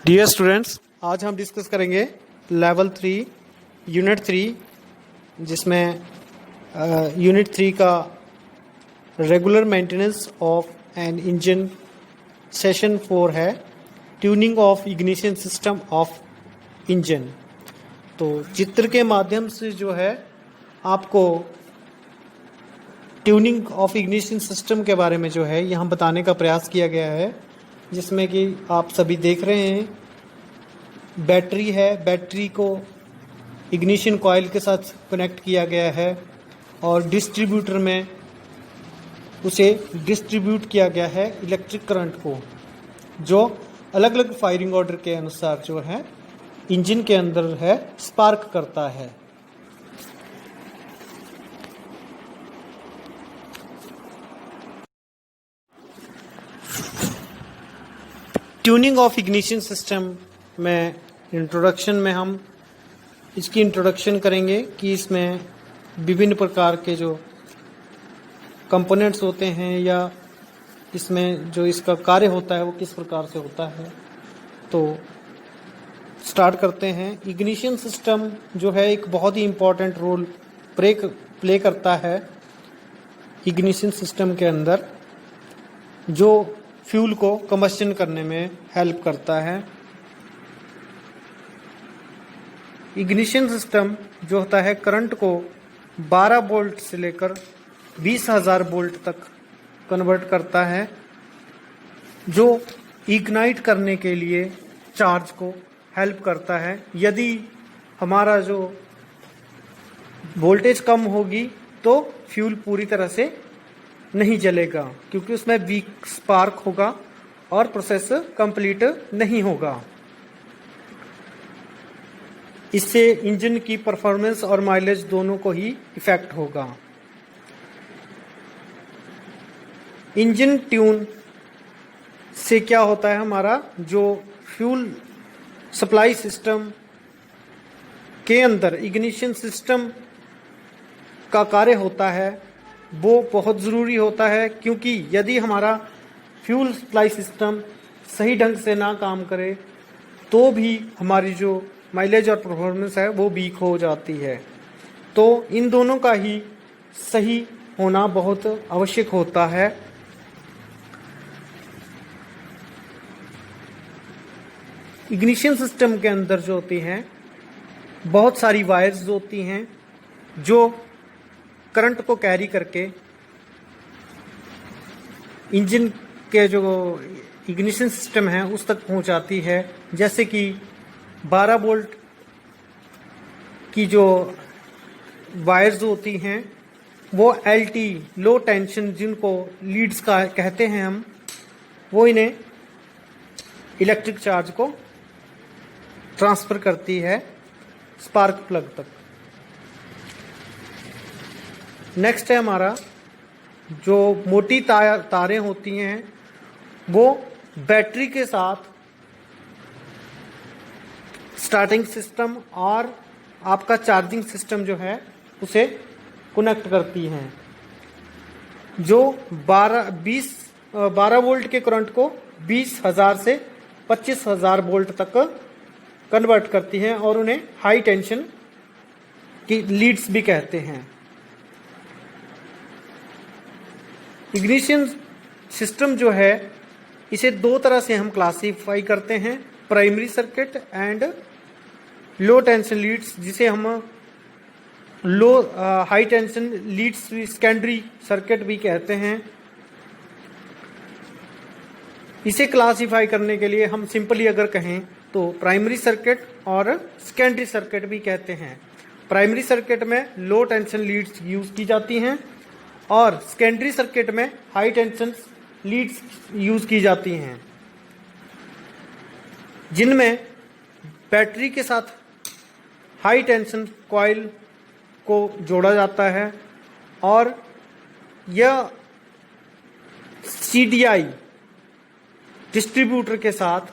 Dear students, आज हम discuss करेंगे लेवल 3 यूनिट 3, जिसमें यूनिट 3 का regular maintenance of an engine session 4 है, tuning of ignition system of engine. तो चित्र के माध्यम से जो है आपको ट्यूनिंग ऑफ इग्निशन सिस्टम के बारे में जो है यहाँ बताने का प्रयास किया गया है, जिसमें कि आप सभी देख रहे हैं बैटरी है। बैटरी को इग्निशन कॉइल के साथ कनेक्ट किया गया है और डिस्ट्रीब्यूटर में उसे डिस्ट्रीब्यूट किया गया है इलेक्ट्रिक करंट को, जो अलग अलग फायरिंग ऑर्डर के अनुसार जो है इंजन के अंदर है स्पार्क करता है। ट्यूनिंग ऑफ इग्निशन सिस्टम में इंट्रोडक्शन में हम इसकी इंट्रोडक्शन करेंगे कि इसमें विभिन्न प्रकार के जो कंपोनेंट्स होते हैं या इसमें जो इसका कार्य होता है वो किस प्रकार से होता है। तो स्टार्ट करते हैं। इग्निशन सिस्टम जो है एक बहुत ही इम्पोर्टेंट रोल प्ले करता है इग्निशन सिस्टम के अंदर, जो फ्यूल को कंबस्शन करने में हेल्प करता है। इग्निशन सिस्टम जो होता है करंट को 12 वोल्ट से लेकर 20,000 वोल्ट तक कन्वर्ट करता है, जो इग्नाइट करने के लिए चार्ज को हेल्प करता है। यदि हमारा जो वोल्टेज कम होगी तो फ्यूल पूरी तरह से नहीं जलेगा, क्योंकि उसमें वीक स्पार्क होगा और प्रोसेस कंप्लीट नहीं होगा। इससे इंजन की परफॉर्मेंस और माइलेज दोनों को ही इफेक्ट होगा। इंजन ट्यून से क्या होता है, हमारा जो फ्यूल सप्लाई सिस्टम के अंदर इग्निशन सिस्टम का कार्य होता है वो बहुत ज़रूरी होता है, क्योंकि यदि हमारा फ्यूल सप्लाई सिस्टम सही ढंग से ना काम करे तो भी हमारी जो माइलेज और परफॉर्मेंस है वो वीक हो जाती है। तो इन दोनों का ही सही होना बहुत आवश्यक होता है। इग्निशन सिस्टम के अंदर जो होती हैं बहुत सारी वायर्स होती हैं जो करंट को कैरी करके इंजन के जो इग्निशन सिस्टम है उस तक पहुंचाती है। जैसे कि 12 वोल्ट की जो वायर्स होती हैं वो LT लो टेंशन, जिनको लीड्स का कहते हैं हम, वो इन्हें इलेक्ट्रिक चार्ज को ट्रांसफर करती है स्पार्क प्लग तक। नेक्स्ट है हमारा जो मोटी तारें होती हैं वो बैटरी के साथ स्टार्टिंग सिस्टम और आपका चार्जिंग सिस्टम जो है उसे कनेक्ट करती हैं, जो 12 वोल्ट के करंट को 20,000 से 25,000 वोल्ट तक कन्वर्ट करती हैं और उन्हें हाई टेंशन की लीड्स भी कहते हैं। इग्निशन सिस्टम जो है इसे दो तरह से हम क्लासीफाई करते हैं, primary circuit and low tension leads, जिसे हम high tension leads secondary circuit भी कहते हैं। इसे क्लासीफाई करने के लिए हम सिंपली अगर कहें तो प्राइमरी सर्किट और सेकेंडरी सर्किट भी कहते हैं। प्राइमरी सर्किट में लो टेंशन लीड्स यूज की जाती हैं और सेकेंडरी सर्किट में हाई टेंशन लीड्स यूज की जाती हैं, जिनमें बैटरी के साथ हाई टेंशन कॉइल को जोड़ा जाता है और यह CDI डिस्ट्रीब्यूटर के साथ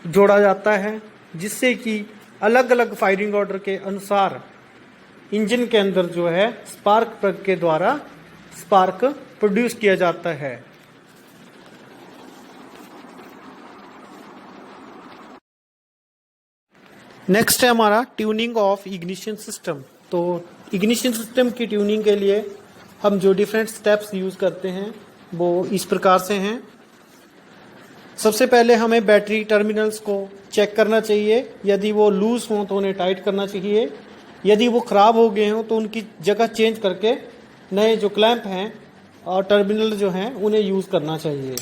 जोड़ा जाता है, जिससे कि अलग अलग फायरिंग ऑर्डर के अनुसार इंजन के अंदर जो है स्पार्क प्लग के द्वारा स्पार्क प्रोड्यूस किया जाता है। नेक्स्ट है हमारा ट्यूनिंग ऑफ इग्निशन सिस्टम। तो इग्निशन सिस्टम की ट्यूनिंग के लिए हम जो डिफरेंट स्टेप्स यूज करते हैं वो इस प्रकार से हैं। सबसे पहले हमें बैटरी टर्मिनल्स को चेक करना चाहिए, यदि वो लूज हों तो उन्हें टाइट करना चाहिए, यदि वो खराब हो गए हों तो उनकी जगह चेंज करके नए जो क्लैंप हैं और टर्मिनल जो हैं उन्हें यूज करना चाहिए।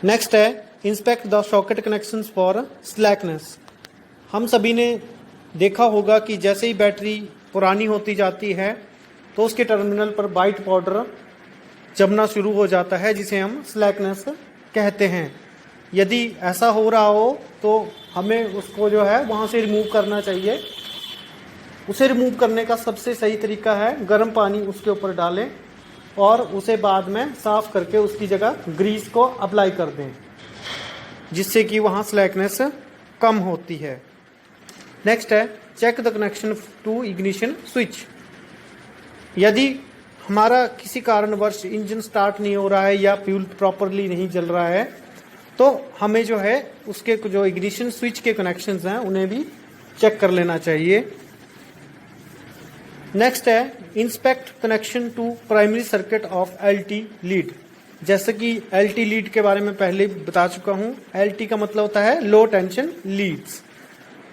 नेक्स्ट है inspect the socket connections for slackness. हम सभी ने देखा होगा कि जैसे ही बैटरी पुरानी होती जाती है तो उसके टर्मिनल पर वाइट पाउडर जमना शुरू हो जाता है, जिसे हम स्लैकनेस कहते हैं। यदि ऐसा हो रहा हो तो हमें उसको जो है वहाँ से रिमूव करना चाहिए। उसे रिमूव करने का सबसे सही तरीका है गर्म पानी उसके ऊपर डालें और उसे बाद में साफ करके उसकी जगह ग्रीस को अप्लाई कर दें, जिससे कि वहाँ स्लैकनेस कम होती है। नेक्स्ट है check the connection to ignition switch. यदि हमारा किसी कारणवश इंजन स्टार्ट नहीं हो रहा है या फ्यूल प्रॉपरली नहीं जल रहा है तो हमें जो है उसके जो इग्निशन स्विच के कनेक्शंस हैं उन्हें भी चेक कर लेना चाहिए। नेक्स्ट है inspect connection to primary circuit of LT lead. जैसे कि एलटी लीड के बारे में पहले बता चुका हूं, एलटी का मतलब होता है लो टेंशन लीड्स।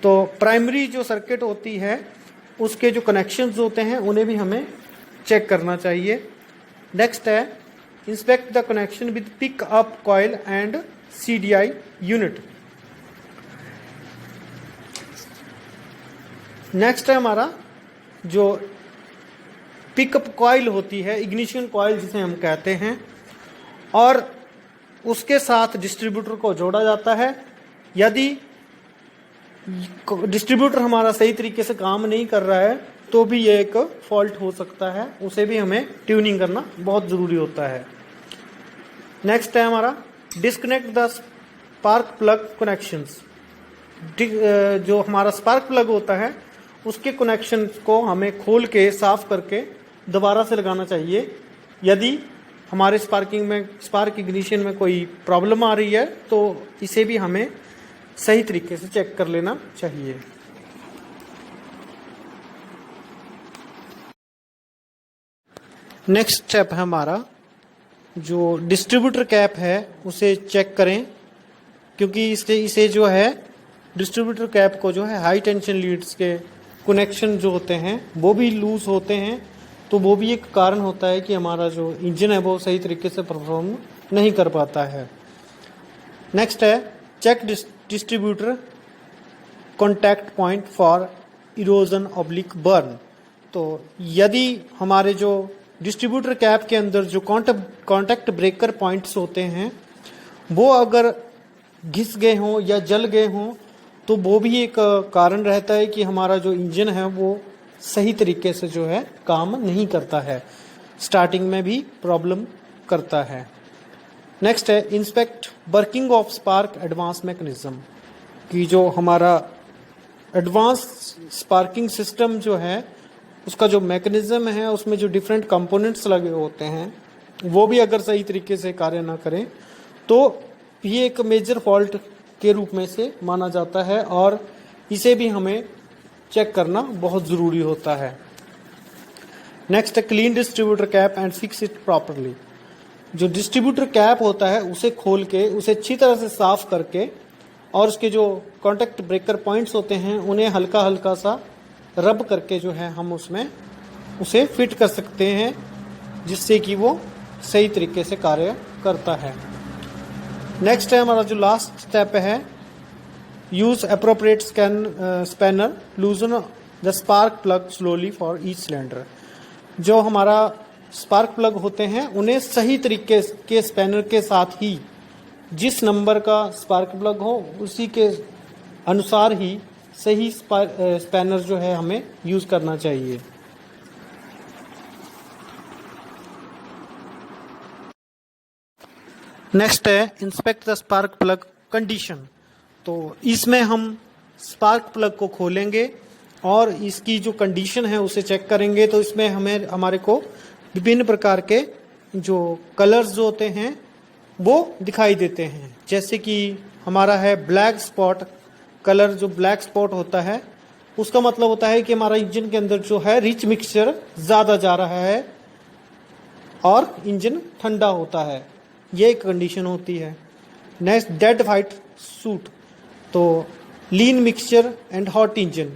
तो प्राइमरी जो सर्किट होती है उसके जो कनेक्शंस होते हैं उन्हें भी हमें चेक करना चाहिए। नेक्स्ट है inspect the connection with pick up coil and CDI unit. Next है हमारा जो पिकअप कॉइल होती है, इग्निशन कॉइल जिसे हम कहते हैं, और उसके साथ डिस्ट्रीब्यूटर को जोड़ा जाता है। यदि डिस्ट्रीब्यूटर हमारा सही तरीके से काम नहीं कर रहा है तो भी ये एक फॉल्ट हो सकता है, उसे भी हमें ट्यूनिंग करना बहुत ज़रूरी होता है। नेक्स्ट है हमारा disconnect the spark plug connections. जो हमारा स्पार्क प्लग होता है उसके कनेक्शन को हमें खोल के साफ करके दोबारा से लगाना चाहिए। यदि हमारे स्पार्क इग्निशन में कोई प्रॉब्लम आ रही है तो इसे भी हमें सही तरीके से चेक कर लेना चाहिए। नेक्स्ट स्टेप है हमारा जो डिस्ट्रीब्यूटर कैप है उसे चेक करें, क्योंकि इसे जो है डिस्ट्रीब्यूटर कैप को जो है हाई टेंशन लीड्स के कनेक्शन जो होते हैं वो भी लूज होते हैं, तो वो भी एक कारण होता है कि हमारा जो इंजन है वो सही तरीके से परफॉर्म नहीं कर पाता है। नेक्स्ट है check distributor contact point for erosion oblique burn. तो यदि हमारे जो डिस्ट्रीब्यूटर कैप के अंदर जो कॉन्टैक्ट ब्रेकर पॉइंट्स होते हैं वो अगर घिस गए हों या जल गए हों तो वो भी एक कारण रहता है कि हमारा जो इंजन है वो सही तरीके से जो है काम नहीं करता है, स्टार्टिंग में भी प्रॉब्लम करता है। नेक्स्ट है inspect working of spark advance mechanism, कि जो हमारा एडवांस स्पार्किंग सिस्टम जो है उसका जो मैकेनिज्म है उसमें जो डिफरेंट कंपोनेंट्स लगे होते हैं वो भी अगर सही तरीके से कार्य ना करें तो ये एक मेजर फॉल्ट के रूप में से माना जाता है और इसे भी हमें चेक करना बहुत ज़रूरी होता है। नेक्स्ट है clean distributor cap and fix it properly. जो डिस्ट्रीब्यूटर कैप होता है उसे खोल के उसे अच्छी तरह से साफ करके और उसके जो कॉन्टैक्ट ब्रेकर पॉइंट्स होते हैं उन्हें हल्का हल्का सा रब करके जो है हम उसमें उसे फिट कर सकते हैं, जिससे कि वो सही तरीके से कार्य करता है। नेक्स्ट है हमारा जो लास्ट स्टेप है use appropriate spanner लूजन the spark plug slowly for each cylinder. जो हमारा स्पार्क प्लग होते हैं उन्हें सही तरीके के स्पैनर के साथ ही जिस नंबर का स्पार्क प्लग हो उसी के अनुसार ही सही स्पैनर जो है हमें यूज करना चाहिए। नेक्स्ट है inspect the spark plug condition. तो इसमें हम स्पार्क प्लग को खोलेंगे और इसकी जो कंडीशन है उसे चेक करेंगे। तो इसमें हमारे को विभिन्न प्रकार के जो कलर्स जो होते हैं वो दिखाई देते हैं, जैसे कि हमारा है ब्लैक स्पॉट कलर जो ब्लैक स्पॉट होता है उसका मतलब होता है कि हमारा इंजन के अंदर जो है रिच मिक्सचर ज़्यादा जा रहा है और इंजन ठंडा होता है, ये एक कंडीशन होती है। नेक्स्ट डेड वाइट सूट, तो lean mixture and hot engine,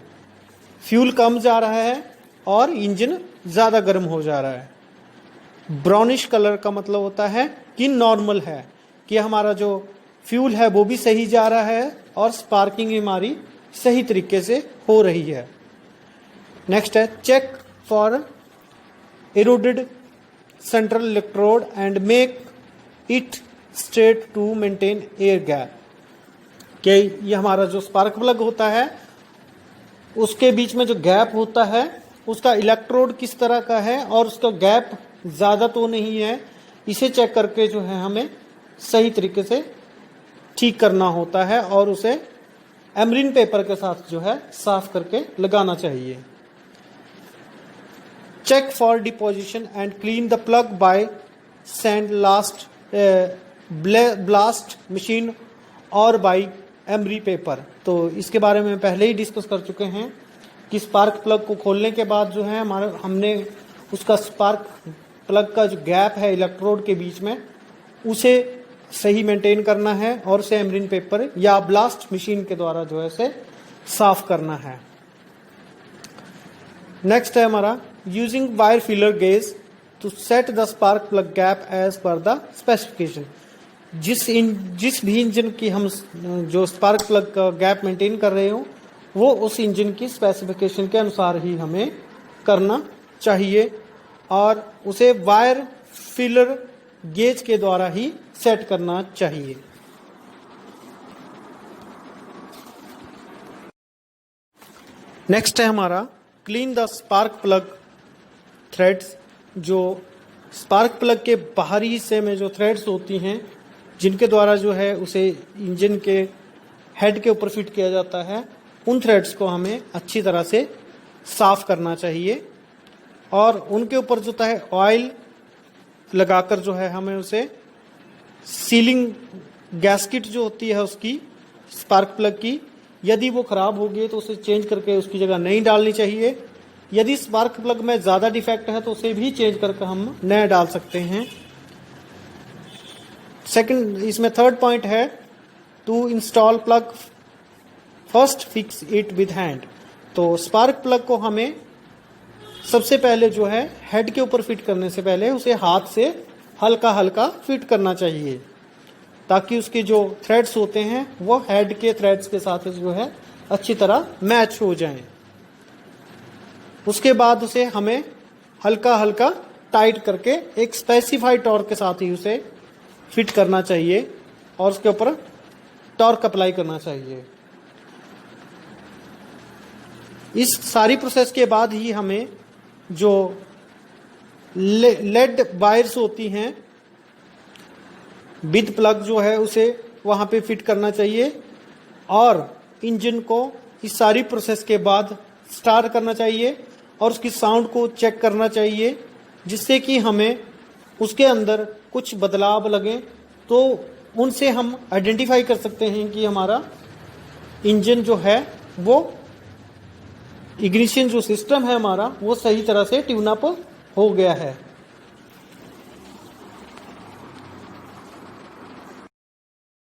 fuel कम जा रहा है और इंजन ज़्यादा गर्म हो जा रहा है। ब्राउनिश कलर का मतलब होता है कि नॉर्मल है, कि हमारा जो फ्यूल है वो भी सही जा रहा है और स्पार्किंग हमारी सही तरीके से हो रही है। नेक्स्ट है check for eroded central electrode and make it straight to maintain air gap, कि ये हमारा जो स्पार्क प्लग होता है उसके बीच में जो गैप होता है उसका इलेक्ट्रोड किस तरह का है और उसका गैप ज़्यादा तो नहीं है, इसे चेक करके जो है हमें सही तरीके से ठीक करना होता है और उसे एमरीन पेपर के साथ जो है साफ करके लगाना चाहिए। Check for deposition and clean the plug by sand last blast machine और बाय एमरी पेपर, तो इसके बारे में पहले ही डिस्कस कर चुके हैं कि स्पार्क प्लग को खोलने के बाद जो है हमने उसका स्पार्क प्लग का जो गैप है इलेक्ट्रोड के बीच में उसे सही मेंटेन करना है और उसे एमरीन पेपर या ब्लास्ट मशीन के द्वारा जो है उसे साफ करना है। नेक्स्ट है हमारा using wire feeler gauge to set the spark plug gap as per the specification, जिस भी इंजन की हम जो स्पार्क प्लग का गैप मेंटेन कर रहे हो वो उस इंजन की स्पेसिफिकेशन के अनुसार ही हमें करना चाहिए और उसे वायर फिलर गेज के द्वारा ही सेट करना चाहिए। नेक्स्ट है हमारा clean the spark plug threads, जो स्पार्क प्लग के बाहरी हिस्से में जो थ्रेड्स होती हैं जिनके द्वारा जो है उसे इंजन के हेड के ऊपर फिट किया जाता है, उन थ्रेड्स को हमें अच्छी तरह से साफ करना चाहिए और उनके ऊपर जो है ऑयल लगाकर जो है हमें उसे सीलिंग गैस्केट जो होती है उसकी स्पार्क प्लग की, यदि वो खराब हो गई तो उसे चेंज करके उसकी जगह नई डालनी चाहिए। यदि स्पार्क प्लग में ज़्यादा डिफेक्ट है तो उसे भी चेंज करके हम नया डाल सकते हैं। सेकंड, इसमें थर्ड पॉइंट है to install plug first fix it with hand, तो स्पार्क प्लग को हमें सबसे पहले जो है हेड के ऊपर फिट करने से पहले उसे हाथ से हल्का हल्का फिट करना चाहिए ताकि उसके जो थ्रेड्स होते हैं वो हेड के थ्रेड्स के साथ जो है अच्छी तरह मैच हो जाएं। उसके बाद उसे हमें हल्का हल्का टाइट करके एक स्पेसिफाइड टॉर्क के साथ ही उसे फिट करना चाहिए और उसके ऊपर टॉर्क अप्लाई करना चाहिए। इस सारी प्रोसेस के बाद ही हमें जो लेड वायर्स होती हैं विद प्लग जो है उसे वहां पे फिट करना चाहिए और इंजन को इस सारी प्रोसेस के बाद स्टार्ट करना चाहिए और उसकी साउंड को चेक करना चाहिए, जिससे कि हमें उसके अंदर कुछ बदलाव लगे तो उनसे हम आइडेंटिफाई कर सकते हैं कि हमारा इंजन जो है वो इग्निशन जो सिस्टम है हमारा वो सही तरह से ट्यून अप हो गया है।